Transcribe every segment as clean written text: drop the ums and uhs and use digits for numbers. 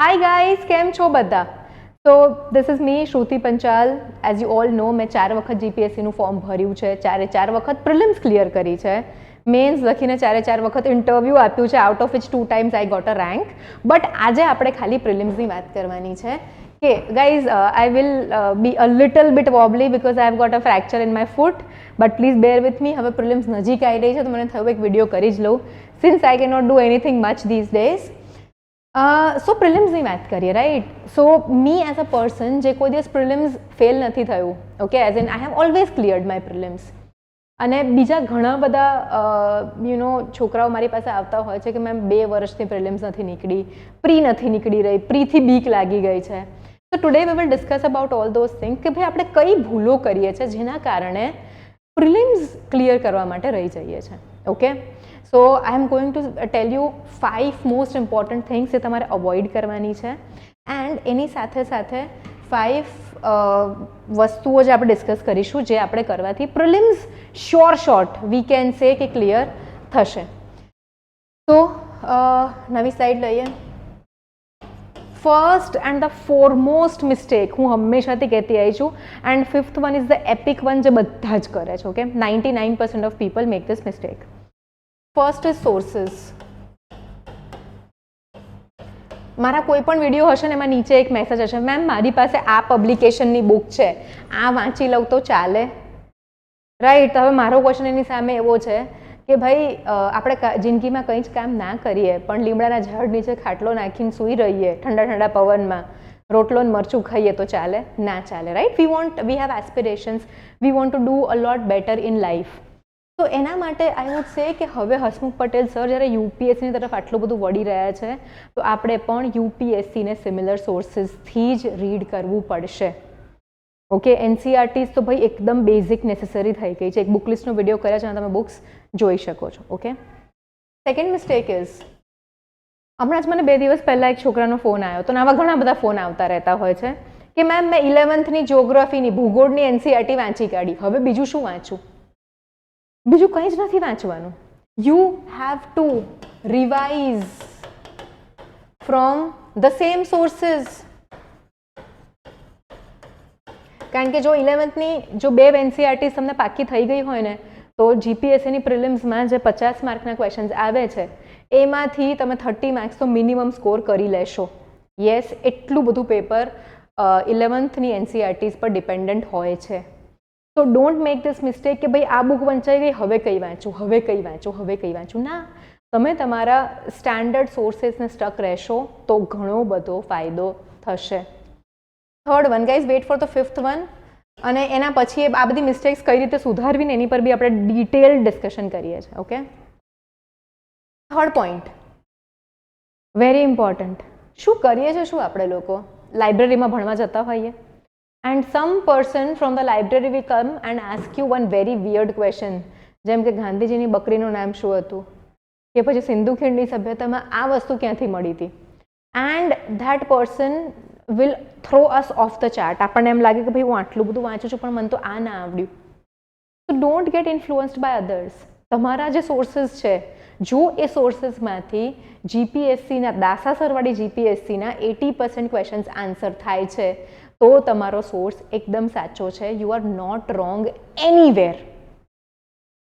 Hi guys, કેમ છો બધા? So this is me Shruti Panchal. As you all know, મેં 4 વખત જીપીએસસીનું ફોર્મ ભર્યું છે, 4 વખત પ્રિલિમ્સ ક્લિયર કરી છે, મેન્સ લખીને 4 વખત ઇન્ટરવ્યૂ આપ્યું છે, out of which 2 times I got a rank. But આજે આપણે ખાલી પ્રિલિમ્સની વાત કરવાની છે કે guys, I will be a little bit wobbly because I have got a fracture in my foot, but please bear with me. હવે prelims નજીક આવી રહી છે તો મને થયું એક વિડીયો કરી જ લઉં, since I cannot do anything much these days. સો પ્રિલિમ્સની વાત કરીએ, right? So me as a person જે કોઈ દિવસ પ્રિલિમ્સ ફેલ નથી થયું, okay, as in I have always cleared my prelims. અને બીજા ઘણા બધા છોકરાઓ મારી પાસે આવતા હોય છે કે મેમ 2 વર્ષથી પ્રિલિમ્સ નથી નીકળી, પ્રી નથી નીકળી રહી, પ્રીથી બીક લાગી ગઈ છે. તો today we will discuss about all those thing કે ભાઈ આપણે કઈ ભૂલો કરીએ છીએ જેના કારણે પ્રિલિમ્સ ક્લિયર કરવા માટે રહી જઈએ છીએ, okay? So I am going to tell you 5 most important things જે તમારે અવોઇડ કરવાની છે, એન્ડ એની સાથે સાથે 5 વસ્તુઓ જે આપણે ડિસ્કસ કરીશું જે આપણે કરવાથી prelims short we can say કે ક્લિયર થશે. તો નવી સ્લાઇડ લઈએ. First and the foremost mistake હું હંમેશાથી કહેતી આવી છું, and 5th one is the EPIC one જે બધા જ કરે છે, okay? 99% of people make this mistake. First is sources. મારા કોઈ પણ વિડીયો હશે ને એમાં નીચે એક મેસેજ હશે, મેમ મારી પાસે આ પબ્લિકેશનની બુક છે, આ વાંચી લઉં તો ચાલે, રાઈટ? હવે મારો ક્વેશ્ચન એની સામે એવો છે કે ભાઈ આપણે જિંદગીમાં કંઈ જ કામ ના કરીએ પણ લીમડાના ઝાડ નીચે ખાટલો નાખીને સૂઈ રહીએ ઠંડા પવનમાં, રોટલો ને મરચું ખાઈએ તો ચાલે? ના ચાલે, right? We have aspirations, we want to do a lot better in life. તો એના માટે આઈ વુડ સે કે હવે હસમુખ પટેલ સર જ્યારે યુપીએસસીની તરફ આટલું બધું વળી રહ્યા છે તો આપણે પણ યુપીએસસીને સિમિલર સોર્સિસથી જ રીડ કરવું પડશે, ઓકે? એનસીઆરટીઝ તો ભાઈ એકદમ બેઝિક નેસેસરી થઈ ગઈ છે, એક બુક લિસ્ટનો વિડીયો કર્યા છે અને તમે બુક્સ જોઈ શકો છો, ઓકે? સેકન્ડ મિસ્ટેક ઇઝ, હમણાં જ મને 2 દિવસ પહેલાં એક છોકરાનો ફોન આવ્યો તો આવા ઘણા બધા ફોન આવતા રહેતા હોય છે કે મેમ મેં 11thની જિયોગ્રાફીની ભૂગોળની એનસીઆરટી વાંચી કાઢી, હવે બીજું શું વાંચું? બીજું કંઈ જ નથી વાંચવાનું. You have to revise from the same sources. કારણ કે જો 11thની જો 2 એનસીઆરટીઝ તમને પાકી થઈ ગઈ હોય ને તો જીપીએસસીની પ્રિલિમ્સમાં જે 50 માર્કના ક્વેશ્ચન્સ આવે છે એમાંથી તમે 30 માર્ક્સ તો મિનિમમ સ્કોર કરી લેશો. યસ, એટલું બધું પેપર 11thની એનસીઆરટીઝ પર ડિપેન્ડન્ટ હોય છે. તો ડોન્ટ મેક ધીસ મિસ્ટેક કે ભાઈ આ બુક વંચાઈ ગઈ, હવે કઈ વાંચું. ના, તમે તમારા સ્ટેન્ડર્ડ સોર્સિસને સ્ટક રહેશો તો ઘણો બધો ફાયદો થશે. Third one, guys, weight for the 5th one, અને એના પછી આ બધી મિસ્ટેક્સ કઈ રીતે સુધારવી ને એની પર બી આપણે ડિટેલ ડિસ્કશન કરીએ છીએ, okay? Third point, very important. શું કરીએ છીએ, શું આપણે લોકો લાઇબ્રેરીમાં ભણવા જતા હોઈએ and some person from the library will come and ask you one very weird question, જેમ કે ગાંધીજીની બકરીનું નામ શું હતું, કે પછી સિંધુ ખીણની સભ્યતામાં આ વસ્તુ ક્યાંથી મળી હતી, and that person will throw us of the chart. આપણને એમ લાગે કે ભાઈ હું આટલું બધું વાંચું છું પણ મને તો આ ના આવડ્યું. તો ડોન્ટ ગેટ ઇન્ફ્લુઅન્સ્ડ બાય અધર્સ. તમારા જે સોર્સિસ છે, જો એ સોર્સિસમાંથી જીપીએસસીના દાસાસરવાળી જીપીએસસીના 80% ક્વેશ્ચન્સ આન્સર થાય છે તો તમારો સોર્સ એકદમ સાચો છે. You are not wrong anywhere.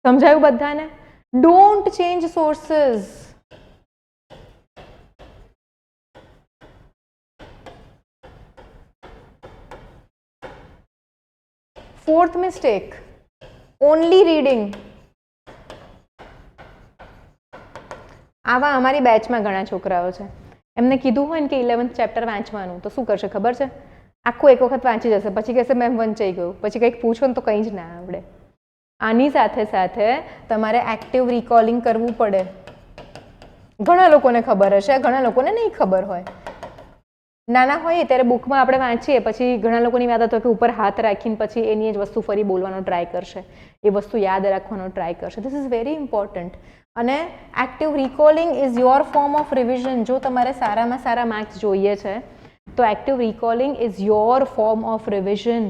સમજાયું બધાને? Don't change sources. Fourth mistake, only reading. આવા અમારી બેચમાં ઘણા છોકરાઓ છે, એમને કીધું હોય ને કે 11th ચેપ્ટર વાંચવાનું તો શું કરશે ખબર છે? આખું એક વખત વાંચી જશે, પછી કહેશે મેમ વંચાઈ ગયું, પછી કંઈક પૂછો ને તો કંઈ જ ના આવડે. આની સાથે સાથે તમારે એક્ટિવ રિકોલિંગ કરવું પડે. ઘણા લોકોને ખબર હશે, ઘણા લોકોને નહીં ખબર હોય. નાના હોઈએ ત્યારે બુકમાં આપણે વાંચીએ, પછી ઘણા લોકોની વાત હતો કે ઉપર હાથ રાખીને પછી એની જ વસ્તુ ફરી બોલવાનો ટ્રાય કરશે, એ વસ્તુ યાદ રાખવાનો ટ્રાય કરશે. This is very important. અને active recalling is your form of revision. જો તમારે સારામાં સારા માર્ક્સ જોઈએ છે તો active recalling is your form of revision,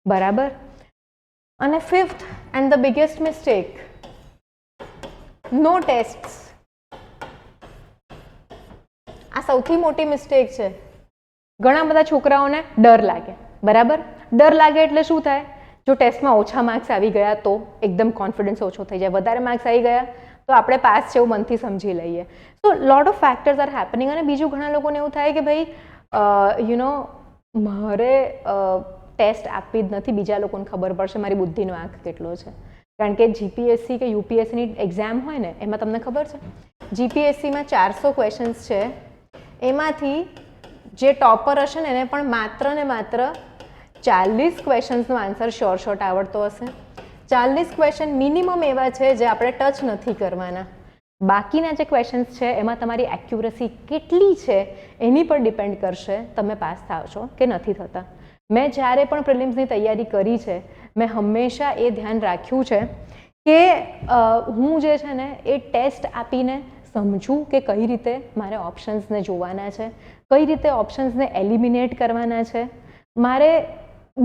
બરાબર? અને 5th and the biggest mistake, no tests. આ સૌથી મોટી મિસ્ટેક છે. ઘણા બધા છોકરાઓને ડર લાગે, બરાબર? ડર લાગે એટલે શું થાય? જો ટેસ્ટમાં ઓછા માર્ક્સ આવી ગયા તો એકદમ કોન્ફિડન્સ ઓછો થઈ જાય, વધારે માર્ક્સ આવી ગયા તો આપણે પાસ છે એવું મનથી સમજી લઈએ. So lot of factors are happening. અને બીજું ઘણા લોકોને એવું થાય કે ભાઈ મારે ટેસ્ટ આપવી જ નથી, બીજા લોકોને ખબર પડશે મારી બુદ્ધિનો આંક કેટલો છે. કારણ કે જીપીએસસી કે યુપીએસસીની એક્ઝામ હોય ને એમાં તમને ખબર છે જીપીએસસીમાં 400 ક્વેશ્ચન્સ છે, એમાંથી જે ટોપર હશે ને એને પણ માત્ર ને માત્ર 40 ક્વેશ્ચન્સનો આન્સર શોર્ટ આવડતો હશે. 40 ક્વેશ્ચન મિનિમમ એવા છે જે આપણે ટચ નથી કરવાના. બાકીના જે ક્વેશ્ચન્સ છે એમાં તમારી એક્યુરસી કેટલી છે એની પર ડિપેન્ડ કરશે તમે પાસ થાવ છો કે નથી થતા. મેં જ્યારે પણ પ્રિલિમ્સની તૈયારી કરી છે મેં હંમેશા એ ધ્યાન રાખ્યું છે કે હું જે છે ને એ ટેસ્ટ આપીને સમજું કે કઈ રીતે મારે ઓપ્શન્સને જોવાના છે, કઈ રીતે ઓપ્શન્સને એલિમિનેટ કરવાના છે. મારે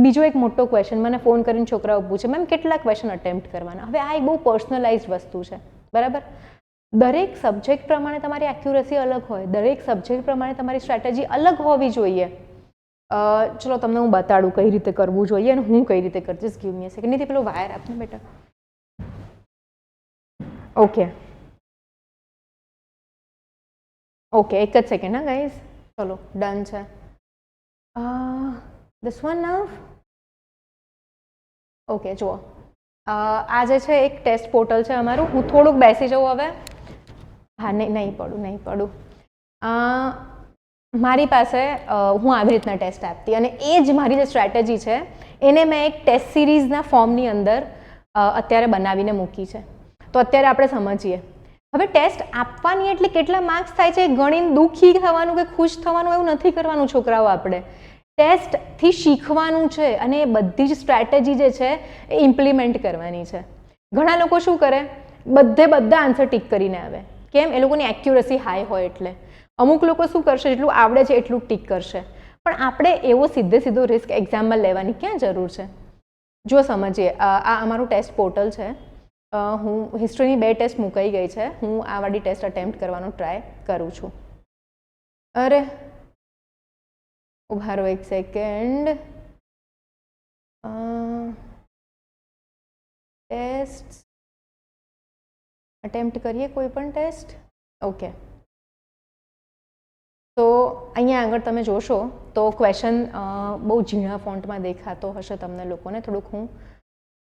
બીજો એક મોટો ક્વેશ્ચન મને ફોન કરીને છોકરાઓ પૂછે મેમ કેટલા ક્વેશ્ચન અટેમ્પ્ટ કરવાના. હવે આ એક બહુ પર્સનલાઇઝડ વસ્તુ છે, બરાબર? દરેક સબ્જેક્ટ પ્રમાણે તમારી એક્યુરસી અલગ હોય, દરેક સબ્જેક્ટ પ્રમાણે તમારી સ્ટ્રેટેજી અલગ હોવી જોઈએ. ચલો તમને હું બતાડું કઈ રીતે કરવું જોઈએ અને હું કઈ રીતે કરતી. જસ્ટ ગીવ મી અ સેકન્ડ. નથી પેલો વાયર આપને બેટા. ઓકે એક જ સેકન્ડ હા ગાઈઝ. ચલો ડન છે. This one now. ઓકે જુઓ, આ જે છે એક ટેસ્ટ પોર્ટલ છે અમારું. હું થોડુંક બેસી જાઉં હવે. હા નહીં પડું. મારી પાસે હું આવી રીતના ટેસ્ટ આપતી અને એ જ મારી જે સ્ટ્રેટેજી છે એને મેં એક ટેસ્ટ સિરીઝના ફોર્મની અંદર અત્યારે બનાવીને મૂકી છે. તો અત્યારે આપણે સમજીએ. હવે ટેસ્ટ આપવાની એટલે કેટલા માર્ક્સ થાય છે ગણીને દુઃખી થવાનું કે ખુશ થવાનું એવું નથી કરવાનું છોકરાઓ. આપણે ટેસ્ટથી શીખવાનું છે અને એ બધી જ સ્ટ્રેટેજી જે છે એ ઇમ્પ્લિમેન્ટ કરવાની છે. ઘણા લોકો શું કરે, બધા આન્સર ટીક કરીને આવે. કેમ? એ લોકોની એક્યુરસી હાઈ હોય એટલે. અમુક લોકો શું કરશે, જેટલું આવડે છે એટલું ટીક કરશે. પણ આપણે એવો સીધો રિસ્ક એક્ઝામમાં લેવાની ક્યાં જરૂર છે? જો સમજીએ, આ અમારું ટેસ્ટ પોર્ટલ છે. હું હિસ્ટ્રીની 2 ટેસ્ટ મુકાઈ ગઈ છે. હું આ વાળી ટેસ્ટ અટેમ્પ્ટ કરવાનો ટ્રાય કરું છું. અરે ઉભા રહો એક સેકન્ડ. ટેસ્ટ અટેમ્પ્ટ કરીએ કોઈ પણ ટેસ્ટ. ઓકે, તો અહીંયા આગળ તમે જોશો તો ક્વેશ્ચન બહુ ઝીણા ફોન્ટમાં દેખાતો હશે તમને લોકોને. થોડુંક હું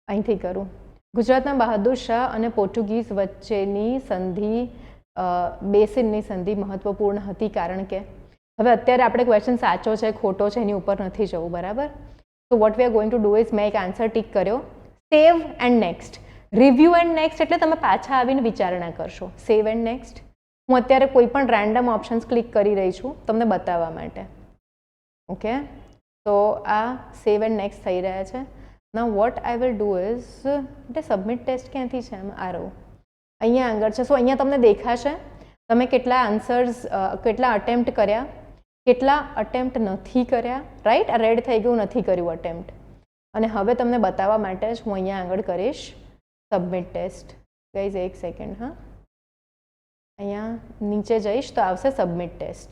અહીંથી કરું. ગુજરાતના બહાદુર શાહ અને પોર્ટુગીઝ વચ્ચેની સંધિ, બેસિનની સંધિ મહત્વપૂર્ણ હતી કારણ કે. હવે અત્યારે આપણે ક્વેશ્ચન સાચો છે ખોટો છે એની ઉપર નથી જવું, બરાબર? તો what we are going to do is મેં એક આન્સર ટીક કર્યો, save and next. Review and next એટલે તમે પાછા આવીને વિચારણા કરશો. Save and next. હું અત્યારે કોઈ પણ રેન્ડમ ઓપ્શન્સ ક્લિક કરી રહી છું તમને બતાવવા માટે. ઓકે, તો આ સેવ એન્ડ નેક્સ્ટ થઈ રહ્યા છે. નાઉ what I will do is, એટલે સબમિટ ટેસ્ટ ક્યાંથી છે? એમ આ રહું અહીંયા આગળ છે. સો અહીંયા તમને દેખાશે તમે કેટલા આન્સર્સ, કેટલા અટેમ્પ્ટ કર્યા, કેટલા અટેમ્પ્ટ નથી કર્યા. રાઈટ, આ રેડ થઈ ગયું, નથી કર્યું અટેમ્પ્ટ. અને હવે તમને બતાવવા માટે જ હું અહીંયા આગળ કરીશ સબમિટ ટેસ્ટ. ગાઈઝ એક સેકન્ડ હા. અહીંયા નીચે જઈશ તો આવશે સબમિટ ટેસ્ટ.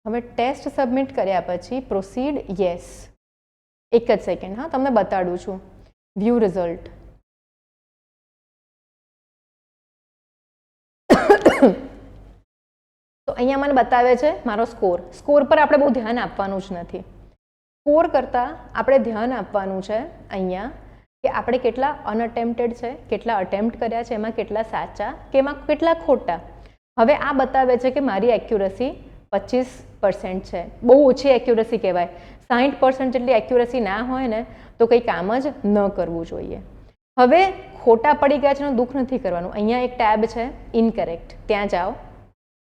હવે ટેસ્ટ સબમિટ કર્યા પછી પ્રોસીડ યસ. એક જ સેકન્ડ હા, તમને બતાડું છું. View result. તો અહીંયા મને બતાવે છે મારો સ્કોર. સ્કોર પર આપણે બહુ ધ્યાન આપવાનું જ નથી. સ્કોર કરતાં આપણે ધ્યાન આપવાનું છે અહીંયા કે આપણે કેટલા અનઅટેમ્પ્ટેડ છે, કેટલા અટેમ્પ્ટ કર્યા છે, એમાં કેટલા સાચા કે એમાં કેટલા ખોટા. હવે આ બતાવે છે કે મારી એક્યુરસી 25% છે. બહુ ઓછી એક્યુરસી કહેવાય. 60% જેટલી એક્યુરસી ના હોય ને તો કંઈ કામ જ ન કરવું જોઈએ. હવે ખોટા પડી ગયા છે એનું દુઃખ નથી કરવાનું. અહીંયા એક ટેબ છે ઇનકરેક્ટ, ત્યાં જાઓ.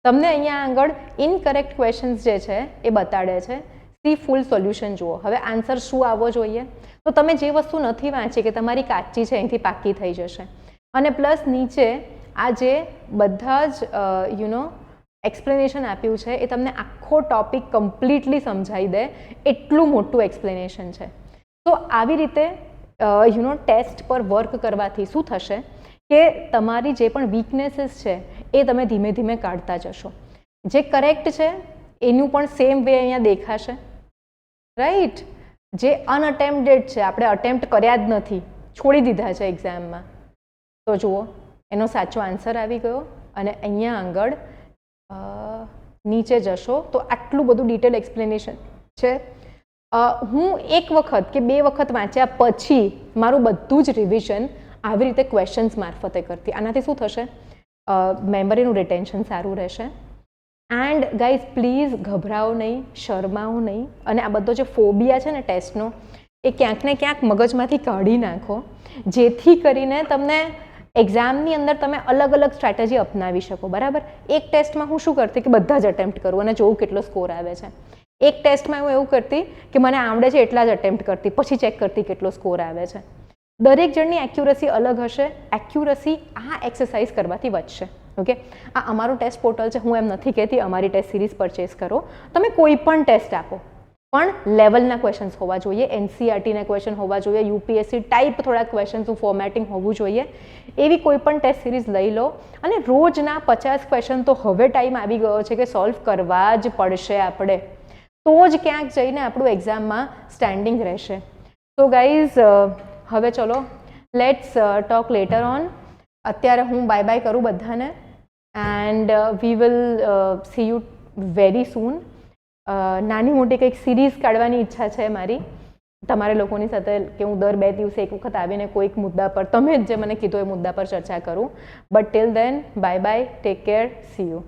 તમને અહીંયા આગળ ઇનકરેક્ટ ક્વેશ્ચન્સ જે છે એ બતાડે છે. સી ફૂલ સોલ્યુશન જુઓ. હવે આન્સર શું આવવો જોઈએ? તો તમે જે વસ્તુ નથી વાંચી કે તમારી કાચી છે અહીંથી પાકી થઈ જશે. અને પ્લસ નીચે આ જે બધા જ એક્સપ્લેનેશન આપ્યું છે એ તમને આખો ટોપિક કમ્પ્લીટલી સમજાવી દે એટલું મોટું એક્સપ્લેનેશન છે. તો આવી રીતે ટેસ્ટ પર વર્ક કરવાથી શું થશે કે તમારી જે પણ વીકનેસીસ છે એ તમે ધીમે ધીમે કાઢતા જશો. જે કરેક્ટ છે એનું પણ સેમ વે અહીંયા દેખાશે, રાઈટ. જે અનઅટેમ્પ્ટેડ છે, આપણે અટેમ્પ્ટ કર્યા જ નથી, છોડી દીધા છે એક્ઝામમાં, તો જુઓ એનો સાચો આન્સર આવી ગયો. અને અહીંયા આગળ નીચે જશો તો આટલું બધું ડિટેલ એક્સપ્લેનેશન છે. હું એક વખત કે બે વખત વાંચ્યા પછી મારું બધું જ રિવિઝન આવી રીતે ક્વેશ્ચન્સ મારફતે કરતી. આનાથી શું થશે? મેમરીનું રિટેન્શન સારું રહેશે. એન્ડ ગાઈઝ પ્લીઝ ગભરાઓ નહીં, શરમાઓ નહીં, અને આ બધો જે ફોબિયા છે ને ટેસ્ટનો એ ક્યાંક ને ક્યાંક મગજમાંથી કાઢી નાખો, જેથી કરીને તમને એક્ઝામની અંદર તમે અલગ અલગ સ્ટ્રેટેજી અપનાવી શકો. બરાબર, એક ટેસ્ટમાં હું શું કરતી કે બધા જ અટેમ્પ્ટ કરું અને જોઉં કેટલો સ્કોર આવે છે. એક ટેસ્ટમાં હું એવું કરતી કે મને આવડે છે એટલા જ અટેમ્પ્ટ કરતી, પછી ચેક કરતી કેટલો સ્કોર આવે છે. દરેક જણની એક્યુરસી અલગ હશે. એક્યુરસી આ એક્સરસાઇઝ કરવાથી વધશે. ઓકે, આ અમારું ટેસ્ટ પોર્ટલ છે. હું એમ નથી કહેતી અમારી ટેસ્ટ સિરીઝ પરચેસ કરો. તમે કોઈ પણ ટેસ્ટ આપો, પણ લેવલના ક્વેશ્ચન્સ હોવા જોઈએ, એનસીઆરટીના ક્વેશ્ચન હોવા જોઈએ, યુપીએસસી ટાઈપ થોડાક ક્વેશ્ચન્સનું ફોર્મેટિંગ હોવું જોઈએ. એવી કોઈ પણ ટેસ્ટ સિરીઝ લઈ લો. અને રોજના 50 ક્વેશ્ચન તો હવે ટાઈમ આવી ગયો છે કે સોલ્વ કરવા જ પડશે આપણે, તો જ ક્યાંક જઈને આપણું એક્ઝામમાં સ્ટેન્ડિંગ રહેશે. તો ગાઈઝ હવે ચલો લેટ્સ ટોક લેટર ઓન. અત્યારે હું બાય બાય કરું બધાને, and we will see you very સૂન. નાની મોટી કંઈક સિરીઝ કાઢવાની ઈચ્છા છે મારી તમારે લોકોની સાથે, કે હું દર 2 દિવસે એક વખત આવીને કોઈક મુદ્દા પર, તમે જે મને કીધું એ મુદ્દા પર ચર્ચા કરું. But till then bye bye, take care, see you.